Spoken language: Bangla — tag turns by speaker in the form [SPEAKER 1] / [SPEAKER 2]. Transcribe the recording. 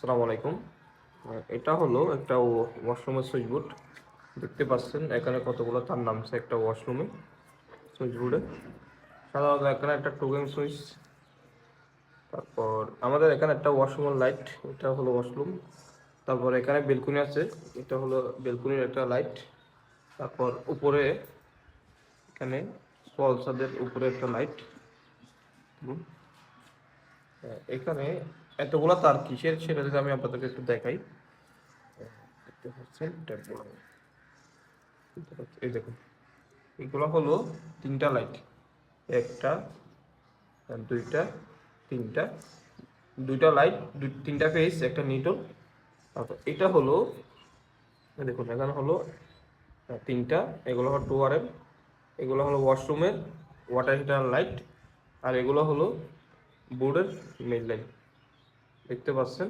[SPEAKER 1] আসসালামু আলাইকুম। এটা হলো একটা ওয়াশরুমের সুইচ বোর্ড। দেখতে পাচ্ছেন এখানে কতগুলো তার নামছে একটা ওয়াশরুমে সুইচ বোর্ডে। সাধারণত এখানে একটা টোকেন সুইচ, তারপর আমাদের এখানে একটা ওয়াশরুমের লাইট, এটা হলো ওয়াশরুম। তারপর এখানে বেলকুনি আছে, এটা হলো বেলকুনির একটা লাইট। তারপর উপরে এখানে ছাদের উপরে একটা লাইট। এখানে এতগুলা তার কিসের সেটা যদি আমি আপনাদেরকে একটু দেখাই। দেখতে পাচ্ছেন এই দেখুন, এগুলো হলো তিনটা লাইট, একটা, দুইটা, তিনটা, দুইটা লাইট, তিনটা ফেস, একটা নিডল। তারপর এটা হলো দেখুন এখানে হলো তিনটা, এগুলো হলো 2RM, এগুলো হলো ওয়াশরুমের ওয়াটার হিটার লাইট, আর এগুলো হলো বোর্ডের মেইন লাইট। দেখতে পাচ্ছেন।